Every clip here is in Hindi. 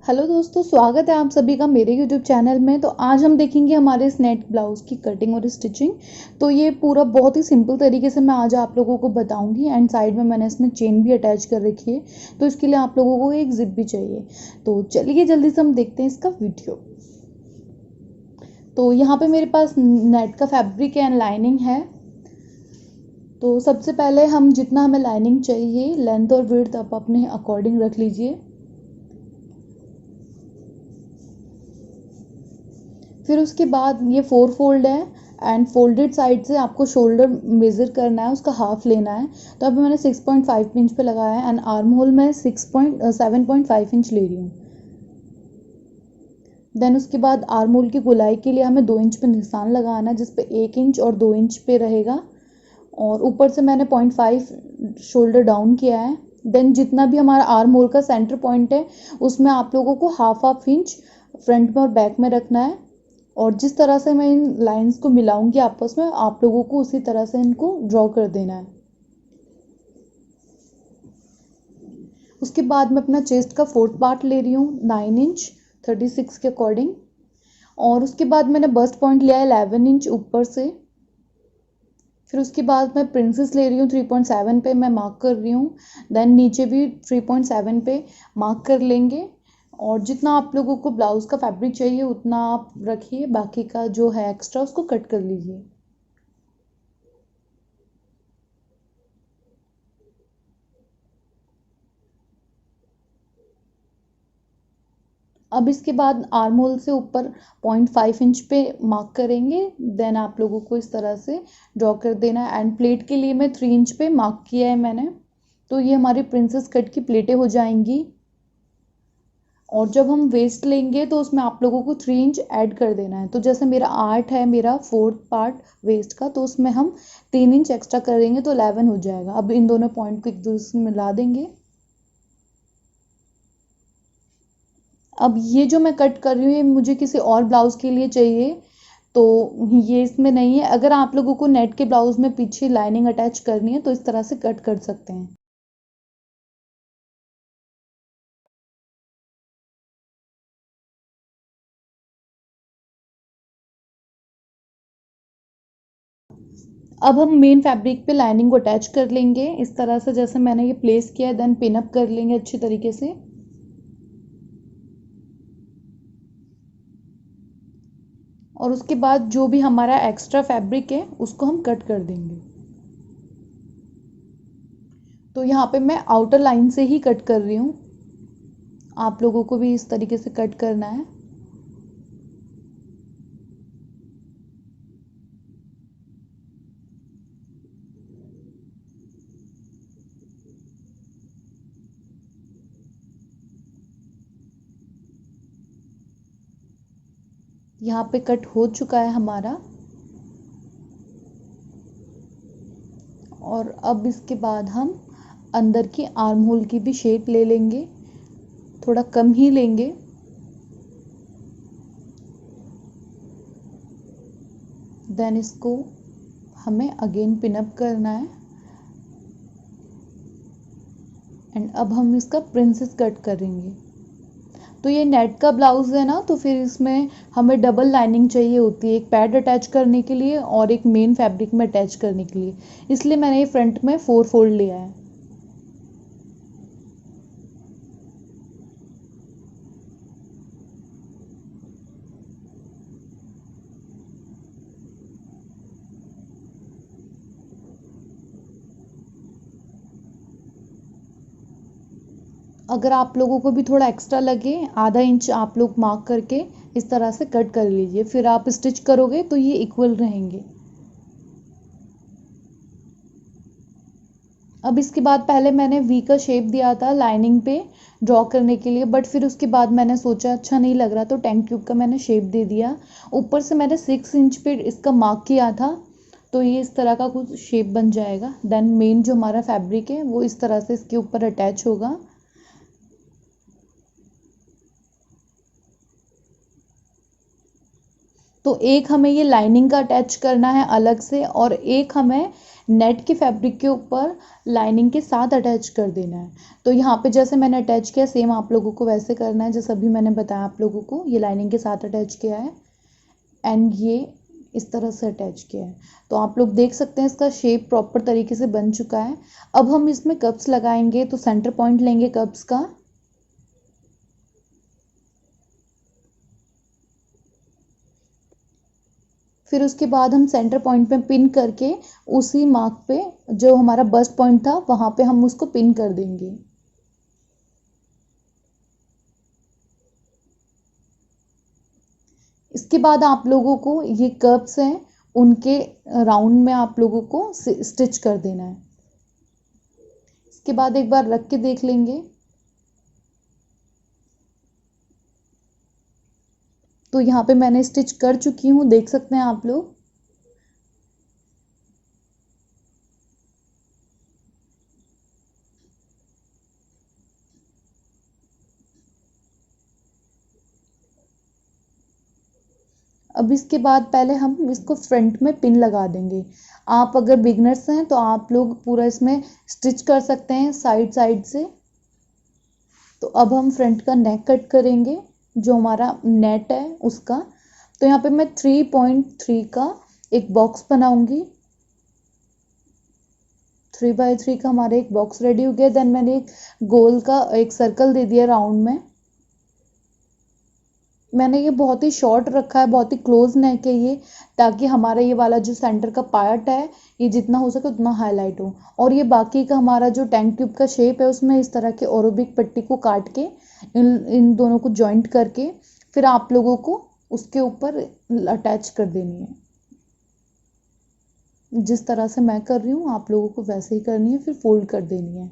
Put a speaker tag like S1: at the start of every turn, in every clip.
S1: हेलो दोस्तों, स्वागत है आप सभी का मेरे यूट्यूब चैनल में। तो आज हम देखेंगे हमारे इस नेट ब्लाउज़ की कटिंग और स्टिचिंग। तो ये पूरा बहुत ही सिंपल तरीके से मैं आज आप लोगों को बताऊंगी। एंड साइड में मैंने इसमें चेन भी अटैच कर रखी है, तो इसके लिए आप लोगों को एक जिप भी चाहिए। तो चलिए जल्दी से हम देखते हैं इसका वीडियो। तो यहाँ पे मेरे पास नेट का फैब्रिक एंड लाइनिंग है। तो सबसे पहले हम जितना हमें लाइनिंग चाहिए, लेंथ और विड्थ आप अपने अकॉर्डिंग रख लीजिए। फिर उसके बाद ये 4 फोल्ड है एंड फोल्डेड साइड से आपको शोल्डर मेज़र करना है, उसका हाफ लेना है। तो अभी मैंने 6.5 इंच पे लगाया है एंड आर्म होल में 7.5 इंच ले रही हूँ। देन उसके बाद आर्म होल की गोलाई के लिए हमें 2 इंच पे निशान लगाना है, जिस पे 1 इंच और 2 इंच पे रहेगा। और ऊपर से मैंने 0.5 शोल्डर डाउन किया है। देन जितना भी हमारा आर्म होल का सेंटर पॉइंट है, उसमें आप लोगों को हाफ इंच फ्रंट में और बैक में रखना है। और जिस तरह से मैं इन लाइंस को मिलाऊंगी आपस में, आप लोगों को उसी तरह से इनको ड्रॉ कर देना है। उसके बाद मैं अपना चेस्ट का 4th पार्ट ले रही हूँ, 9 इंच 36 के अकॉर्डिंग। और उसके बाद मैंने बस्ट पॉइंट लिया है 11 इंच ऊपर से। फिर उसके बाद मैं प्रिंसेस ले रही हूँ 3.7 पे मैं मार्क कर रही हूँ। देन नीचे भी 3.7 पे मार्क कर लेंगे। और जितना आप लोगों को ब्लाउज़ का फैब्रिक चाहिए उतना आप रखिए, बाकी का जो है एक्स्ट्रा उसको कट कर लीजिए। अब इसके बाद आर्म होल से ऊपर 0.5 इंच पे मार्क करेंगे। देन आप लोगों को इस तरह से ड्रॉ कर देना है। एंड प्लेट के लिए मैं 3 इंच पे मार्क किया है मैंने। तो ये हमारी प्रिंसेस कट की प्लेटें हो जाएंगी। और जब हम वेस्ट लेंगे तो उसमें आप लोगों को 3 इंच ऐड कर देना है। तो जैसे मेरा 8 है, मेरा 4th पार्ट वेस्ट का, तो उसमें हम 3 इंच एक्स्ट्रा करेंगे तो 11 हो जाएगा। अब इन दोनों पॉइंट को एक दूसरे से मिला देंगे। अब ये जो मैं कट कर रही हूँ, ये मुझे किसी और ब्लाउज़ के लिए चाहिए, तो ये इसमें नहीं है। अगर आप लोगों को नेट के ब्लाउज़ में पीछे लाइनिंग अटैच करनी है तो इस तरह से कट कर सकते हैं। अब हम मेन फैब्रिक पे लाइनिंग को अटैच कर लेंगे इस तरह से, जैसे मैंने ये प्लेस किया है। देन पिन अप कर लेंगे अच्छी तरीके से। और उसके बाद जो भी हमारा एक्स्ट्रा फैब्रिक है उसको हम कट कर देंगे। तो यहाँ पे मैं आउटर लाइन से ही कट कर रही हूँ, आप लोगों को भी इस तरीके से कट करना है। यहाँ पे कट हो चुका है हमारा। और अब इसके बाद हम अंदर की आर्म होल की भी शेप ले लेंगे, थोड़ा कम ही लेंगे। देन इसको हमें अगेन पिन अप करना है। एंड अब हम इसका प्रिंसेस कट करेंगे। तो ये नेट का ब्लाउज़ है ना, तो फिर इसमें हमें डबल लाइनिंग चाहिए होती है, एक पैड अटैच करने के लिए और एक मेन फैब्रिक में अटैच करने के लिए। इसलिए मैंने ये फ्रंट में 4 फोल्ड लिया है। अगर आप लोगों को भी थोड़ा एक्स्ट्रा लगे, आधा इंच आप लोग मार्क करके इस तरह से कट कर लीजिए। फिर आप स्टिच करोगे तो ये इक्वल रहेंगे। अब इसके बाद पहले मैंने वी का शेप दिया था लाइनिंग पे ड्रॉ करने के लिए, बट फिर उसके बाद मैंने सोचा अच्छा नहीं लग रहा, तो टैंक ट्यूब का मैंने शेप दे दिया। ऊपर से मैंने 6 इंच पे इसका मार्क किया था, तो ये इस तरह का कुछ शेप बन जाएगा। देन मेन जो हमारा फैब्रिक है वो इस तरह से इसके ऊपर अटैच होगा। तो एक हमें ये लाइनिंग का अटैच करना है अलग से, और एक हमें नेट के फैब्रिक के ऊपर लाइनिंग के साथ अटैच कर देना है। तो यहाँ पे जैसे मैंने अटैच किया सेम आप लोगों को वैसे करना है जैसे अभी मैंने बताया आप लोगों को। ये लाइनिंग के साथ अटैच किया है एंड ये इस तरह से अटैच किया है। तो आप लोग देख सकते हैं इसका शेप प्रॉपर तरीके से बन चुका है। अब हम इसमें कप्स लगाएंगे तो सेंटर पॉइंट लेंगे कप्स का, फिर उसके बाद हम सेंटर पॉइंट पे पिन करके उसी मार्क पे जो हमारा बस्ट पॉइंट था वहां पे हम उसको पिन कर देंगे। इसके बाद आप लोगों को ये कर्व्स हैं उनके राउंड में आप लोगों को स्टिच कर देना है। इसके बाद एक बार रख के देख लेंगे। तो यहाँ पे मैंने स्टिच कर चुकी हूँ, देख सकते हैं आप लोग। अब इसके बाद पहले हम इसको फ्रंट में पिन लगा देंगे। आप अगर बिगनर्स हैं तो आप लोग पूरा इसमें स्टिच कर सकते हैं साइड साइड से। तो अब हम फ्रंट का नेक कट करेंगे जो हमारा नेट है उसका। तो यहाँ पे मैं 3.3 का एक बॉक्स बनाऊंगी। 3x3 का हमारा एक बॉक्स रेडी हो गया। देन मैंने एक गोल का एक सर्कल दे दिया राउंड में। मैंने ये बहुत ही शॉर्ट रखा है, बहुत ही क्लोज नेक है ये, ताकि हमारा ये वाला जो सेंटर का पार्ट है ये जितना हो सके उतना हाईलाइट हो। और ये बाकी का हमारा जो टैंक ट्यूब का शेप है उसमें इस तरह के ओरोबिक पट्टी को काट के इन दोनों को जॉइंट करके फिर आप लोगों को उसके ऊपर अटैच कर देनी है। जिस तरह से मैं कर रही हूँ आप लोगों को वैसे ही करनी है, फिर फोल्ड कर देनी है।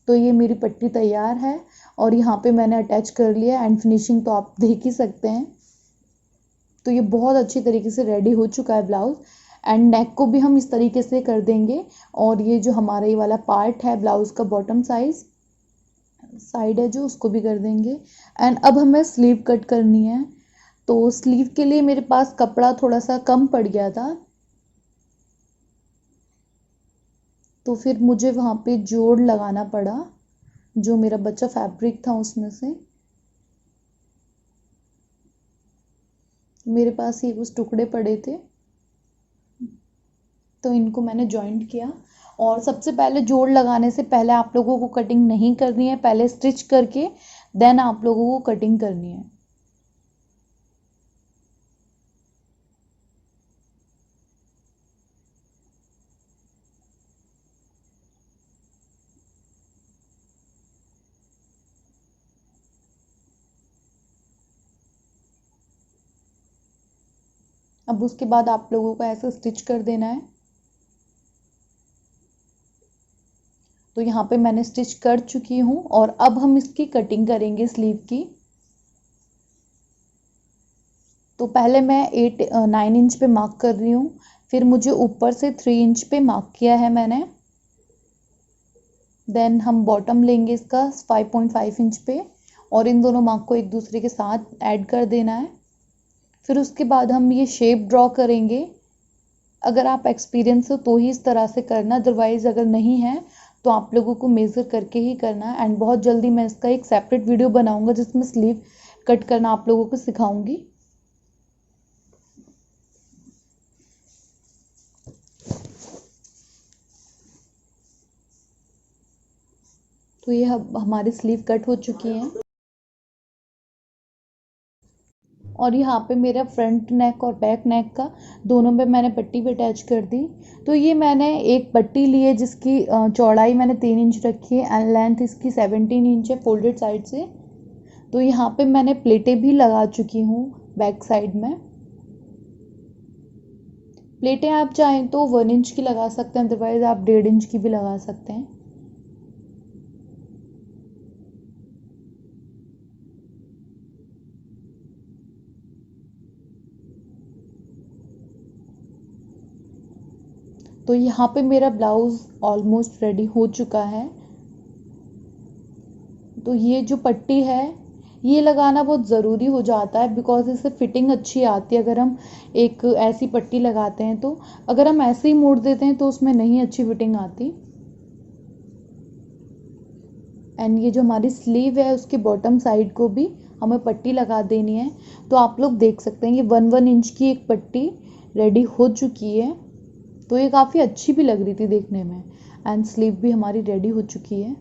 S1: तो ये मेरी पट्टी तैयार है और यहाँ पे मैंने अटैच कर लिया एंड फिनिशिंग तो आप देख ही सकते हैं। तो ये बहुत अच्छी तरीके से रेडी हो चुका है ब्लाउज। एंड नेक को भी हम इस तरीके से कर देंगे। और ये जो हमारा ये वाला पार्ट है ब्लाउज का बॉटम साइड है जो उसको भी कर देंगे। एंड अब हमें स्लीव कट करनी है। तो स्लीव के लिए मेरे पास कपड़ा थोड़ा सा कम पड़ गया था, तो फिर मुझे वहाँ पे जोड़ लगाना पड़ा जो मेरा बचा फैब्रिक था उसमें से। मेरे पास ये कुछ टुकड़े पड़े थे तो इनको मैंने जॉइंट किया। और सबसे पहले जोड़ लगाने से पहले आप लोगों को कटिंग नहीं करनी है, पहले स्टिच करके देन आप लोगों को कटिंग करनी है। अब उसके बाद आप लोगों को ऐसे स्टिच कर देना है। तो यहाँ पे मैंने स्टिच कर चुकी हूँ और अब हम इसकी कटिंग करेंगे स्लीव की। तो पहले मैं 9 इंच पे मार्क कर रही हूँ, फिर मुझे ऊपर से 3 इंच पे मार्क किया है मैंने। देन हम बॉटम लेंगे इसका 5.5 इंच पे और इन दोनों मार्क को एक दूसरे के साथ ऐड कर देना है। फिर उसके बाद हम ये शेप ड्रॉ करेंगे। अगर आप एक्सपीरियंस हो तो ही इस तरह से करना, अदरवाइज अगर नहीं है तो आप लोगों को मेज़र करके ही करना है। एंड बहुत जल्दी मैं इसका एक सेपरेट वीडियो बनाऊंगा जिसमें स्लीव कट करना आप लोगों को सिखाऊंगी। तो ये हमारी स्लीव कट हो चुकी है और यहाँ पे मेरा फ्रंट नेक और बैक नेक का दोनों पे मैंने पट्टी भी अटैच कर दी। तो ये मैंने एक पट्टी ली है जिसकी चौड़ाई मैंने 3 इंच रखी है एंड लेंथ इसकी 17 इंच है फोल्डेड साइड से। तो यहाँ पे मैंने प्लेटें भी लगा चुकी हूँ बैक साइड में। प्लेटें आप चाहें तो 1 इंच की लगा सकते हैं, अदरवाइज आप 1.5 इंच की भी लगा सकते हैं। तो यहाँ पे मेरा ब्लाउज ऑलमोस्ट रेडी हो चुका है। तो ये जो पट्टी है ये लगाना बहुत ज़रूरी हो जाता है बिकॉज इससे फिटिंग अच्छी आती है। अगर हम एक ऐसी पट्टी लगाते हैं तो अगर हम ऐसे ही मोड़ देते हैं तो उसमें नहीं अच्छी फिटिंग आती। एंड ये जो हमारी स्लीव है उसके बॉटम साइड को भी हमें पट्टी लगा देनी है। तो आप लोग देख सकते हैं ये 1-1 इंच की एक पट्टी रेडी हो चुकी है। तो ये काफ़ी अच्छी भी लग रही थी देखने में। एंड स्लीव भी हमारी रेडी हो चुकी है।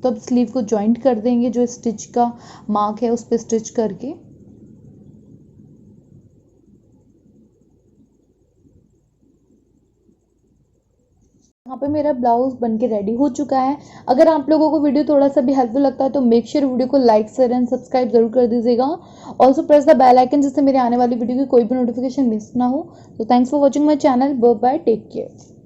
S1: तो अब स्लीव को जॉइंट कर देंगे, जो स्टिच का मार्क है उस पर स्टिच करके। यहाँ पे मेरा ब्लाउज बनके रेडी हो चुका है। अगर आप लोगों को वीडियो थोड़ा सा भी हेल्पफुल लगता है तो मेक श्योर वीडियो को लाइक शेयर एंड सब्सक्राइब जरूर कर दीजिएगा। Also press the bell icon जिससे मेरे आने वाली वीडियो की कोई भी नोटिफिकेशन मिस ना हो। तो thanks for watching my channel. Bye bye, take care.